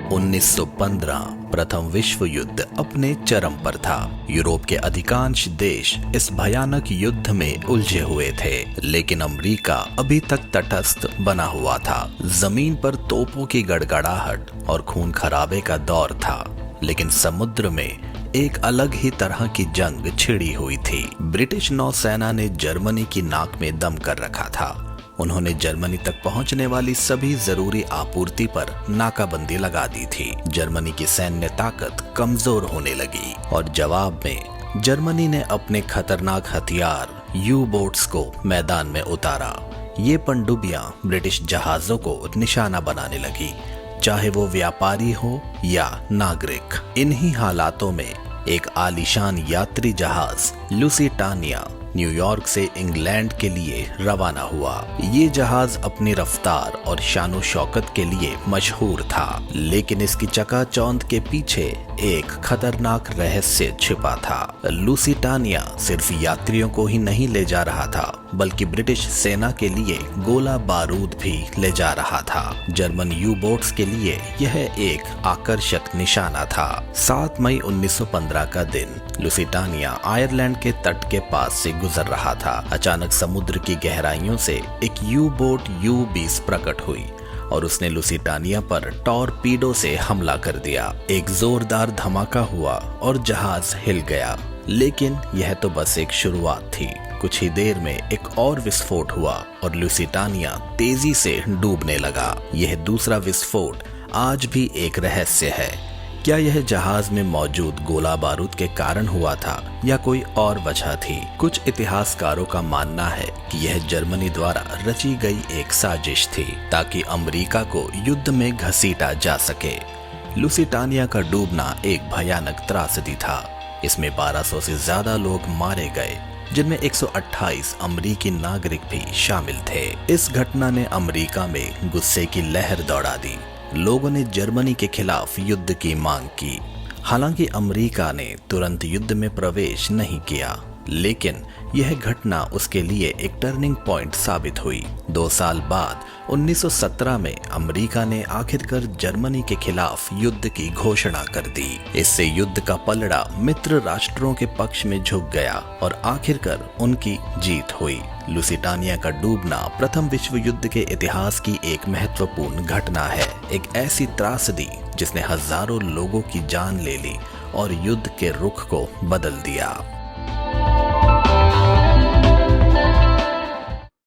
1915 प्रथम विश्व युद्ध अपने चरम पर था। यूरोप के अधिकांश देश इस भयानक युद्ध में उलझे हुए थे, लेकिन अमेरिका अभी तक तटस्थ बना हुआ था। जमीन पर तोपों की गड़गड़ाहट और खून खराबे का दौर था, लेकिन समुद्र में एक अलग ही तरह की जंग छिड़ी हुई थी। ब्रिटिश नौसेना ने जर्मनी की नाक में दम कर रखा था। उन्होंने जर्मनी तक पहुंचने वाली सभी जरूरी आपूर्ति पर नाकाबंदी लगा दी थी। जर्मनी की सैन्य ताकत कमजोर होने लगी और जवाब में जर्मनी ने अपने खतरनाक हथियार यू बोट्स को मैदान में उतारा। ये पनडुब्बियां ब्रिटिश जहाजों को निशाना बनाने लगी, चाहे वो व्यापारी हो या नागरिक। इन्हीं हालातों में एक आलीशान यात्री जहाज लुसिटानिया न्यूयॉर्क से इंग्लैंड के लिए रवाना हुआ। ये जहाज अपनी रफ्तार और शानो शौकत के लिए मशहूर था, लेकिन इसकी चकाचौंध के पीछे एक खतरनाक रहस्य छिपा था। लुसिटानिया सिर्फ यात्रियों को ही नहीं ले जा रहा था, बल्कि ब्रिटिश सेना के लिए गोला बारूद भी ले जा रहा था। जर्मन यू बोट्स के लिए यह एक आकर्षक निशाना था। 7 मई 1915 का दिन लुसिटानिया आयरलैंड के तट के पास से गुजर रहा था। अचानक समुद्र की गहराइयों से एक यू बोट U-20 प्रकट हुई और उसने लुसिटानिया पर टॉरपीडो से हमला कर दिया। एक जोरदार धमाका हुआ और जहाज हिल गया, लेकिन यह तो बस एक शुरुआत थी। कुछ ही देर में एक और विस्फोट हुआ और लुसिटानिया तेजी से डूबने लगा। यह दूसरा विस्फोट आज भी एक रहस्य है। क्या यह जहाज में मौजूद गोला बारूद के कारण हुआ था या कोई और वजह थी? कुछ इतिहासकारों का मानना है कि यह जर्मनी द्वारा रची गई एक साजिश थी, ताकि अमेरिका को युद्ध में घसीटा जा सके। लुसिटानिया का डूबना एक भयानक त्रासदी था। इसमें 1200 से ज्यादा लोग मारे गए, जिनमें 128 अमेरिकी नागरिक भी शामिल थे। इस घटना ने अमेरिका में गुस्से की लहर दौड़ा दी। लोगों ने जर्मनी के खिलाफ युद्ध की मांग की। हालांकि अमेरिका ने तुरंत युद्ध में प्रवेश नहीं किया, लेकिन यह घटना उसके लिए एक टर्निंग पॉइंट साबित हुई। 2 साल बाद 1917 में अमेरिका ने आखिरकार जर्मनी के खिलाफ युद्ध की घोषणा कर दी। इससे युद्ध का पलड़ा मित्र राष्ट्रों के पक्ष में झुक गया और आखिरकार उनकी जीत हुई। लुसिटानिया का डूबना प्रथम विश्व युद्ध के इतिहास की एक महत्वपूर्ण घटना है। एक ऐसी त्रासदी जिसने हजारों लोगों की जान ले ली और युद्ध के रुख को बदल दिया।